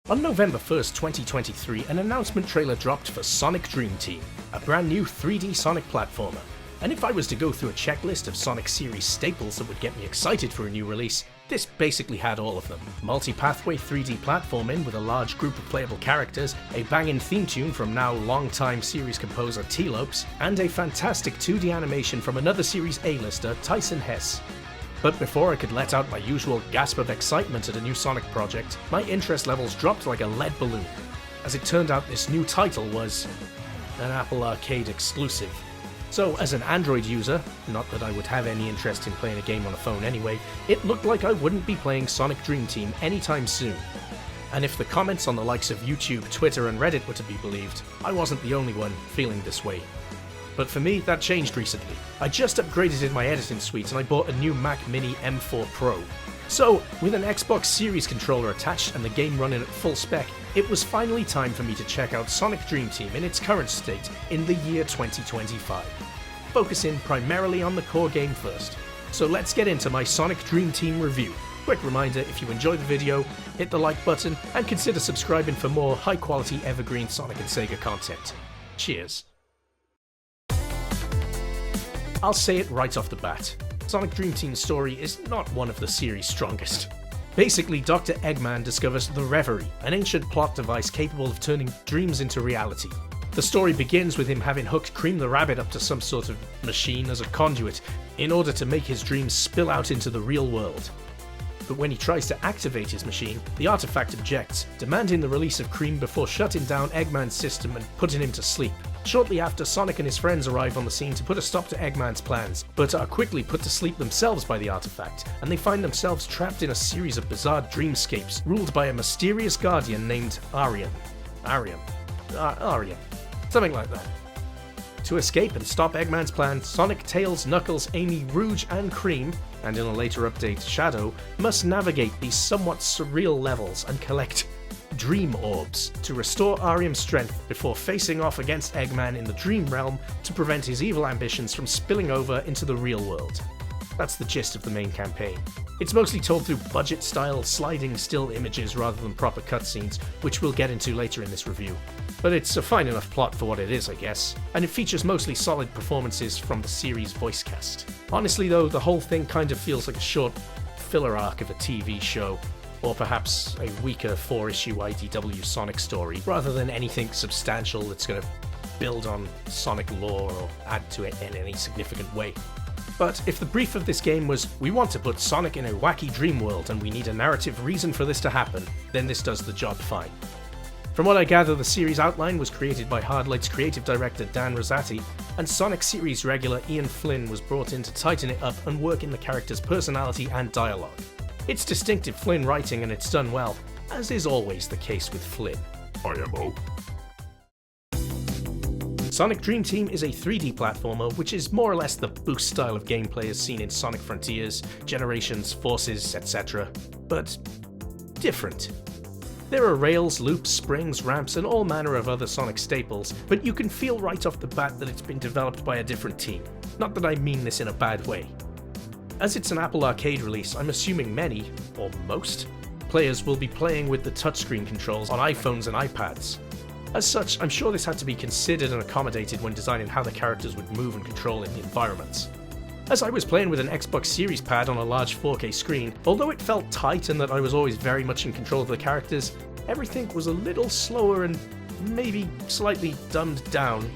On November 1st, 2023, an announcement trailer dropped for Sonic Dream Team, a brand new 3D Sonic platformer. And if I was to go through a checklist of Sonic series staples that would get me excited for a new release, this basically had all of them. Multi-pathway 3D platforming with a large group of playable characters, a banging theme tune from now long-time series composer T-Lopes, and a fantastic 2D animation from another series A-lister, Tyson Hess. But before I could let out my usual gasp of excitement at a new Sonic project, my interest levels dropped like a lead balloon. As it turned out, this new title was an Apple Arcade exclusive. So as an Android user, not that I would have any interest in playing a game on a phone anyway, it looked like I wouldn't be playing Sonic Dream Team anytime soon. And if the comments on the likes of YouTube, Twitter and Reddit were to be believed, I wasn't the only one feeling this way. But for me, that changed recently. I just upgraded in my editing suite and I bought a new Mac Mini M4 Pro. So, with an Xbox Series controller attached and the game running at full spec, it was finally time for me to check out Sonic Dream Team in its current state in the year 2025. Focusing primarily on the core game first. So let's get into my Sonic Dream Team review. Quick reminder, if you enjoyed the video, hit the like button and consider subscribing for more high quality evergreen Sonic and Sega content. Cheers. I'll say it right off the bat. Sonic Dream Team's story is not one of the series' strongest. Basically, Dr. Eggman discovers the Reverie, an ancient plot device capable of turning dreams into reality. The story begins with him having hooked Cream the Rabbit up to some sort of machine as a conduit in order to make his dreams spill out into the real world. But when he tries to activate his machine, the artifact objects, demanding the release of Cream before shutting down Eggman's system and putting him to sleep. Shortly after, Sonic and his friends arrive on the scene to put a stop to Eggman's plans, but are quickly put to sleep themselves by the artifact, and they find themselves trapped in a series of bizarre dreamscapes ruled by a mysterious guardian named Arian. Something like that. To escape and stop Eggman's plan, Sonic, Tails, Knuckles, Amy, Rouge and Cream, and in a later update Shadow, must navigate these somewhat surreal levels and collect Dream Orbs to restore Arian's strength before facing off against Eggman in the Dream Realm to prevent his evil ambitions from spilling over into the real world. That's the gist of the main campaign. It's mostly told through budget-style sliding still images rather than proper cutscenes, which we'll get into later in this review. But it's a fine enough plot for what it is, I guess, and it features mostly solid performances from the series voice cast. Honestly though, the whole thing kind of feels like a short filler arc of a TV show, or perhaps a weaker 4-issue IDW Sonic story, rather than anything substantial that's going to build on Sonic lore or add to it in any significant way. But if the brief of this game was, we want to put Sonic in a wacky dream world and we need a narrative reason for this to happen, then this does the job fine. From what I gather, the series outline was created by Hardlight's creative director Dan Rosati, and Sonic series regular Ian Flynn was brought in to tighten it up and work in the character's personality and dialogue. It's distinctive Flynn writing and it's done well, as is always the case with Flynn. IMO. Sonic Dream Team is a 3D platformer which is more or less the boost style of gameplay as seen in Sonic Frontiers, Generations, Forces, etc. But different. There are rails, loops, springs, ramps, and all manner of other Sonic staples, but you can feel right off the bat that it's been developed by a different team. Not that I mean this in a bad way. As it's an Apple Arcade release, I'm assuming many, or most, players will be playing with the touchscreen controls on iPhones and iPads. As such, I'm sure this had to be considered and accommodated when designing how the characters would move and control in the environments. As I was playing with an Xbox Series pad on a large 4K screen, although it felt tight and that I was always very much in control of the characters, everything was a little slower and maybe slightly dumbed down.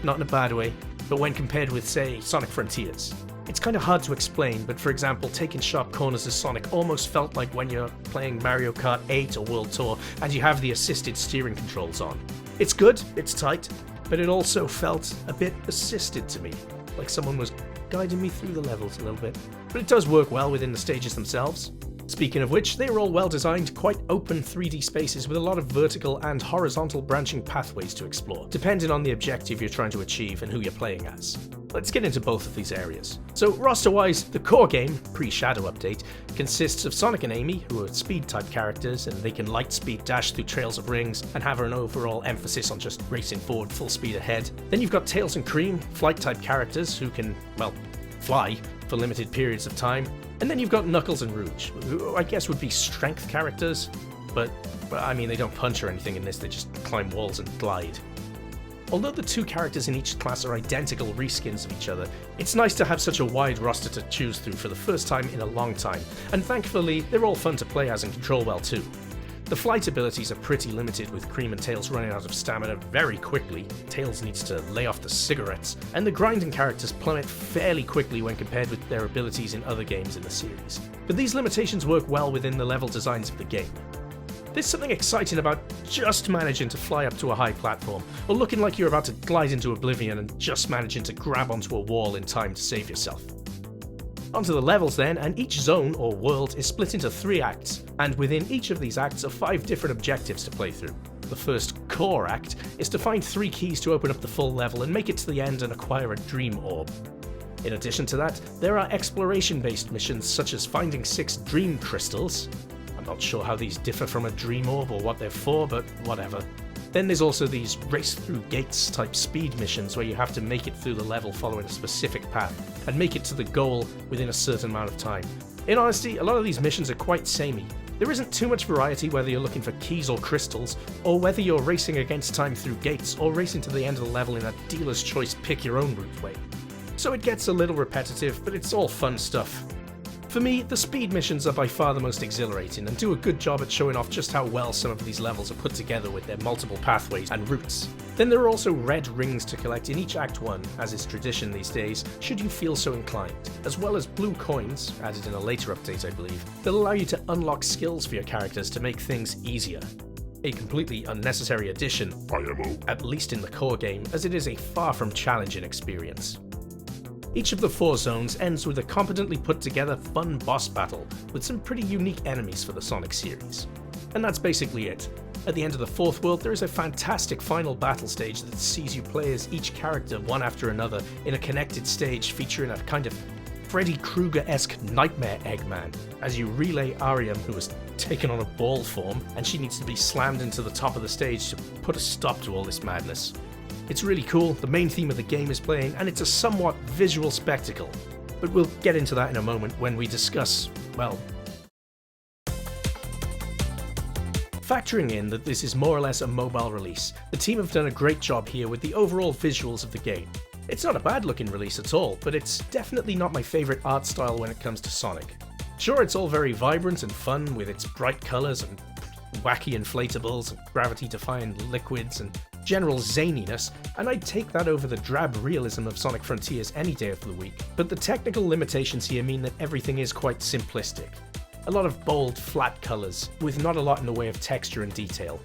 Not in a bad way, but when compared with, say, Sonic Frontiers. It's kind of hard to explain, but for example, taking sharp corners as Sonic almost felt like when you're playing Mario Kart 8 or World Tour and you have the assisted steering controls on. It's good, it's tight, but it also felt a bit assisted to me, like someone was guiding me through the levels a little bit. But it does work well within the stages themselves. Speaking of which, they are all well designed, quite open 3D spaces with a lot of vertical and horizontal branching pathways to explore, depending on the objective you're trying to achieve and who you're playing as. Let's get into both of these areas. So roster-wise, the core game, pre-Shadow update, consists of Sonic and Amy, who are speed-type characters, and they can light-speed dash through trails of rings and have an overall emphasis on just racing forward full speed ahead. Then you've got Tails and Cream, flight-type characters who can, well, fly for limited periods of time. And then you've got Knuckles and Rouge, who I guess would be strength characters. but I mean, they don't punch or anything in this, they just climb walls and glide. Although the two characters in each class are identical reskins of each other, it's nice to have such a wide roster to choose through for the first time in a long time, and thankfully they're all fun to play as and control well too. The flight abilities are pretty limited, with Cream and Tails running out of stamina very quickly, Tails needs to lay off the cigarettes, and the grinding characters plummet fairly quickly when compared with their abilities in other games in the series. But these limitations work well within the level designs of the game. There's something exciting about just managing to fly up to a high platform, or looking like you're about to glide into oblivion and just managing to grab onto a wall in time to save yourself. Onto the levels then, and each zone or world is split into 3 acts, and within each of these acts are 5 different objectives to play through. The first core act is to find 3 keys to open up the full level and make it to the end and acquire a dream orb. In addition to that, there are exploration-based missions such as finding 6 dream crystals. I'm not sure how these differ from a dream orb or what they're for, but whatever. Then there's also these race through gates type speed missions where you have to make it through the level following a specific path and make it to the goal within a certain amount of time. In honesty, a lot of these missions are quite samey. There isn't too much variety whether you're looking for keys or crystals, or whether you're racing against time through gates or racing to the end of the level in a dealer's choice pick your own route way. So it gets a little repetitive, but it's all fun stuff. For me, the speed missions are by far the most exhilarating and do a good job at showing off just how well some of these levels are put together with their multiple pathways and routes. Then there are also red rings to collect in each Act 1, as is tradition these days, should you feel so inclined, as well as blue coins, added in a later update I believe, that allow you to unlock skills for your characters to make things easier. A completely unnecessary addition, IMO, at least in the core game, as it is a far from challenging experience. Each of the 4 zones ends with a competently put together fun boss battle with some pretty unique enemies for the Sonic series. And that's basically it. At the end of the 4th world there is a fantastic final battle stage that sees you play as each character one after another in a connected stage featuring a kind of Freddy Krueger-esque nightmare Eggman, as you relay Ariam, who has taken on a ball form, and she needs to be slammed into the top of the stage to put a stop to all this madness. It's really cool, the main theme of the game is playing, and it's a somewhat visual spectacle. But we'll get into that in a moment when we discuss, well... Factoring in that this is more or less a mobile release, the team have done a great job here with the overall visuals of the game. It's not a bad looking release at all, but it's definitely not my favourite art style when it comes to Sonic. Sure, it's all very vibrant and fun with its bright colours and wacky inflatables and gravity-defying liquids and general zaniness, and I'd take that over the drab realism of Sonic Frontiers any day of the week, but the technical limitations here mean that everything is quite simplistic. A lot of bold, flat colours, with not a lot in the way of texture and detail.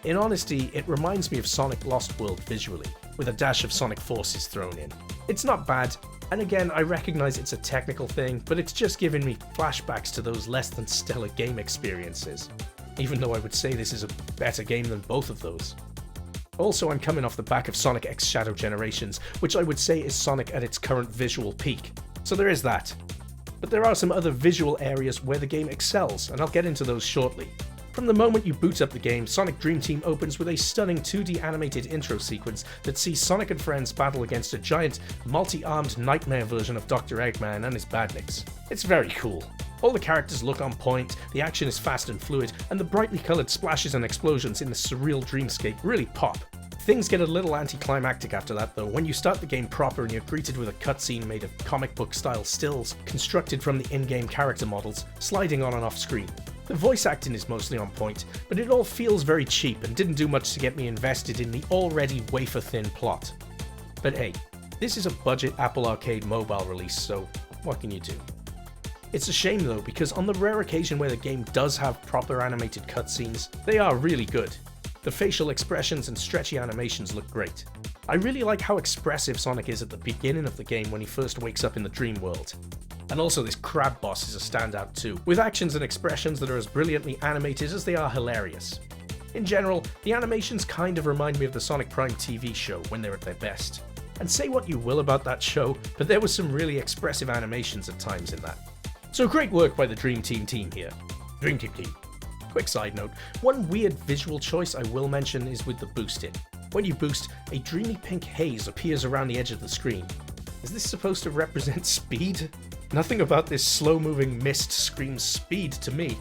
In honesty, it reminds me of Sonic Lost World visually, with a dash of Sonic Forces thrown in. It's not bad, and again, I recognise it's a technical thing, but it's just giving me flashbacks to those less than stellar game experiences, even though I would say this is a better game than both of those. Also, I'm coming off the back of Sonic X Shadow Generations, which I would say is Sonic at its current visual peak, so there is that. But there are some other visual areas where the game excels, and I'll get into those shortly. From the moment you boot up the game, Sonic Dream Team opens with a stunning 2D animated intro sequence that sees Sonic and friends battle against a giant, multi-armed nightmare version of Dr. Eggman and his badniks. It's very cool. All the characters look on point, the action is fast and fluid, and the brightly coloured splashes and explosions in the surreal dreamscape really pop. Things get a little anticlimactic after that though, when you start the game proper and you're greeted with a cutscene made of comic book style stills constructed from the in-game character models, sliding on and off screen. The voice acting is mostly on point, but it all feels very cheap and didn't do much to get me invested in the already wafer-thin plot. But hey, this is a budget Apple Arcade mobile release, so what can you do? It's a shame though, because on the rare occasion where the game does have proper animated cutscenes, they are really good. The facial expressions and stretchy animations look great. I really like how expressive Sonic is at the beginning of the game when he first wakes up in the dream world. And also this crab boss is a standout too, with actions and expressions that are as brilliantly animated as they are hilarious. In general, the animations kind of remind me of the Sonic Prime TV show when they're at their best. And say what you will about that show, but there was some really expressive animations at times in that. So great work by the Dream Team here. Dream Team. Quick side note, one weird visual choice I will mention is with the boosting. When you boost, a dreamy pink haze appears around the edge of the screen. Is this supposed to represent speed? Nothing about this slow-moving mist screams speed to me.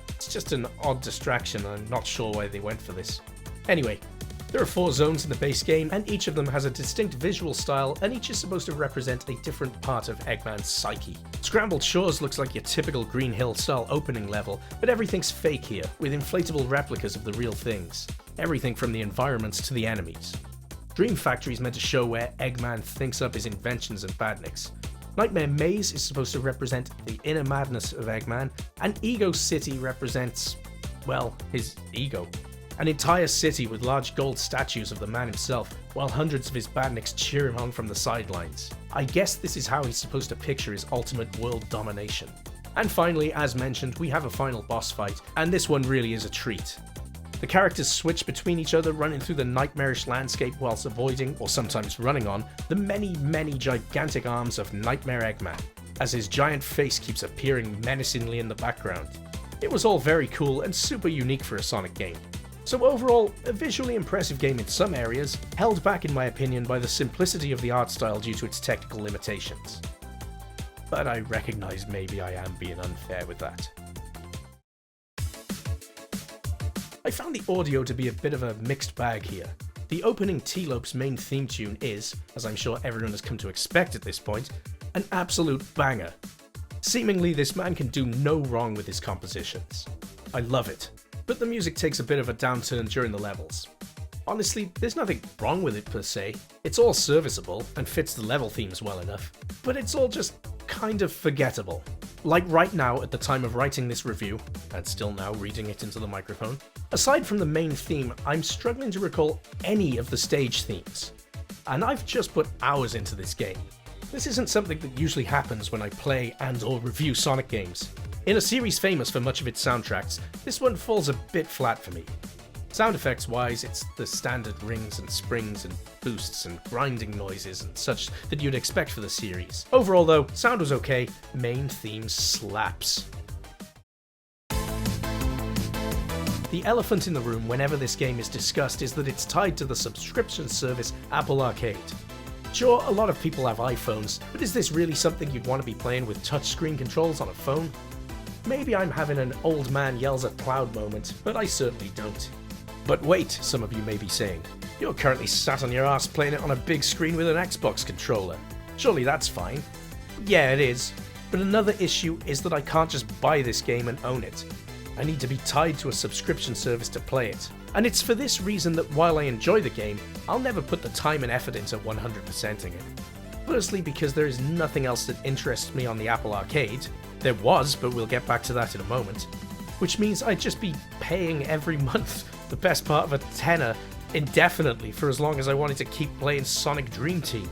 It's just an odd distraction. I'm not sure why they went for this. Anyway, there are 4 zones in the base game, and each of them has a distinct visual style, and each is supposed to represent a different part of Eggman's psyche. Scrambled Shores looks like your typical Green Hill style opening level, but everything's fake here, with inflatable replicas of the real things. Everything from the environments to the enemies. Dream Factory is meant to show where Eggman thinks up his inventions and badniks. Nightmare Maze is supposed to represent the inner madness of Eggman, and Ego City represents, well, his ego. An entire city with large gold statues of the man himself, while hundreds of his badniks cheer him on from the sidelines. I guess this is how he's supposed to picture his ultimate world domination. And finally, as mentioned, we have a final boss fight, and this one really is a treat. The characters switch between each other, running through the nightmarish landscape whilst avoiding, or sometimes running on, the many gigantic arms of Nightmare Eggman, as his giant face keeps appearing menacingly in the background. It was all very cool and super unique for a Sonic game. So overall, a visually impressive game in some areas, held back in my opinion by the simplicity of the art style due to its technical limitations. But I recognise maybe I am being unfair with that. I found the audio to be a bit of a mixed bag here. The opening T-Lope's main theme tune is, as I'm sure everyone has come to expect at this point, an absolute banger. Seemingly this man can do no wrong with his compositions. I love it. But the music takes a bit of a downturn during the levels. Honestly, there's nothing wrong with it per se. It's all serviceable and fits the level themes well enough, but it's all just kind of forgettable. Like right now at the time of writing this review, and still now reading it into the microphone, aside from the main theme, I'm struggling to recall any of the stage themes. And I've just put hours into this game. This isn't something that usually happens when I play and or review Sonic games. In a series famous for much of its soundtracks, this one falls a bit flat for me. Sound effects wise, it's the standard rings and springs and boosts and grinding noises and such that you'd expect for the series. Overall though, sound was okay, main theme slaps. The elephant in the room whenever this game is discussed is that it's tied to the subscription service Apple Arcade. Sure, a lot of people have iPhones, but is this really something you'd want to be playing with touchscreen controls on a phone? Maybe I'm having an old man yells at cloud moment, but I certainly don't. But wait, some of you may be saying, you're currently sat on your ass playing it on a big screen with an Xbox controller. Surely that's fine. Yeah, it is. But another issue is that I can't just buy this game and own it. I need to be tied to a subscription service to play it. And it's for this reason that while I enjoy the game, I'll never put the time and effort into 100%ing it. Firstly, because there is nothing else that interests me on the Apple Arcade. There was, but we'll get back to that in a moment. Which means I'd just be paying every month the best part of a tenner indefinitely for as long as I wanted to keep playing Sonic Dream Team.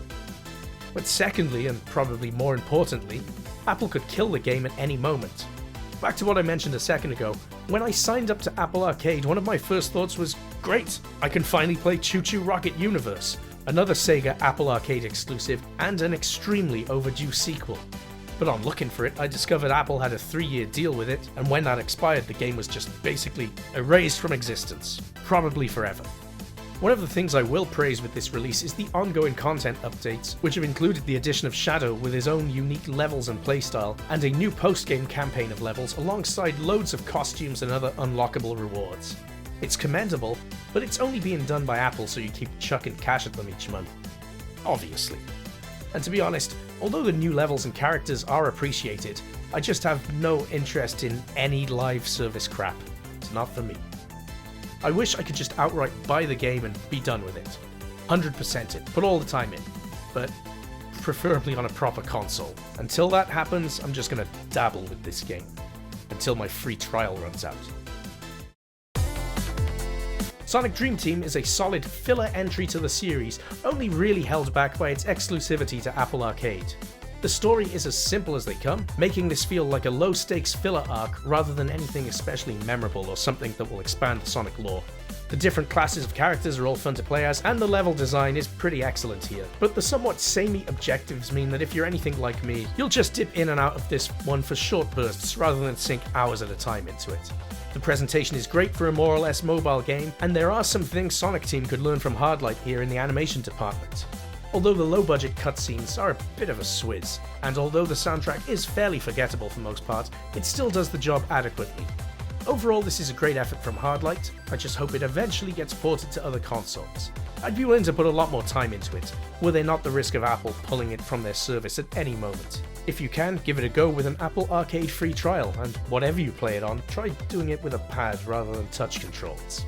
But secondly, and probably more importantly, Apple could kill the game at any moment. Back to what I mentioned a second ago, when I signed up to Apple Arcade, one of my first thoughts was, great, I can finally play Choo Choo Rocket Universe, another Sega Apple Arcade exclusive and an extremely overdue sequel. But on looking for it, I discovered Apple had a 3-year deal with it, and when that expired, the game was just basically erased from existence, probably forever. One of the things I will praise with this release is the ongoing content updates, which have included the addition of Shadow with his own unique levels and playstyle, and a new post-game campaign of levels alongside loads of costumes and other unlockable rewards. It's commendable, but it's only being done by Apple so you keep chucking cash at them each month. Obviously. And to be honest, although the new levels and characters are appreciated, I just have no interest in any live service crap. It's not for me. I wish I could just outright buy the game and be done with it. 100% it, put all the time in, but preferably on a proper console. Until that happens, I'm just gonna dabble with this game, until my free trial runs out. Sonic Dream Team is a solid filler entry to the series, only really held back by its exclusivity to Apple Arcade. The story is as simple as they come, making this feel like a low-stakes filler arc rather than anything especially memorable or something that will expand the Sonic lore. The different classes of characters are all fun to play as, and the level design is pretty excellent here. But the somewhat samey objectives mean that if you're anything like me, you'll just dip in and out of this one for short bursts rather than sink hours at a time into it. The presentation is great for a more or less mobile game, and there are some things Sonic Team could learn from Hardlight here in the animation department. Although the low-budget cutscenes are a bit of a swizz, and although the soundtrack is fairly forgettable for most part, it still does the job adequately. Overall, this is a great effort from Hardlight. I just hope it eventually gets ported to other consoles. I'd be willing to put a lot more time into it, were there not the risk of Apple pulling it from their service at any moment. If you can, give it a go with an Apple Arcade free trial, and whatever you play it on, try doing it with a pad rather than touch controls.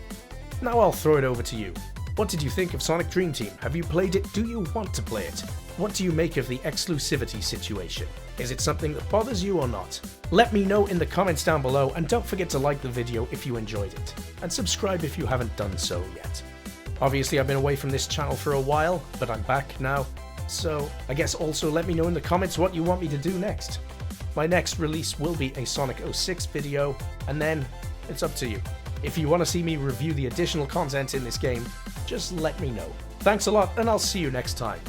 Now I'll throw it over to you. What did you think of Sonic Dream Team? Have you played it? Do you want to play it? What do you make of the exclusivity situation? Is it something that bothers you or not? Let me know in the comments down below, and don't forget to like the video if you enjoyed it, and subscribe if you haven't done so yet. Obviously I've been away from this channel for a while, but I'm back now, so I guess also let me know in the comments what you want me to do next. My next release will be a Sonic 06 video, and then it's up to you. If you want to see me review the additional content in this game, just let me know. Thanks a lot, and I'll see you next time.